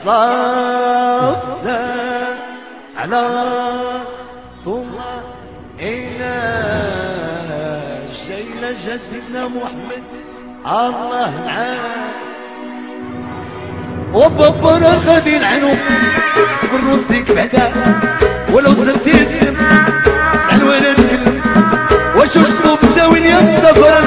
صلاة والسلام على رسول الله. إنا جاينا جا سيدنا محمد الله معاه وبابا غادي العنو صبر وصيك بعدا ولو زرتي اسلم على الولد كلم واش تطلب زاوين يا مصطفى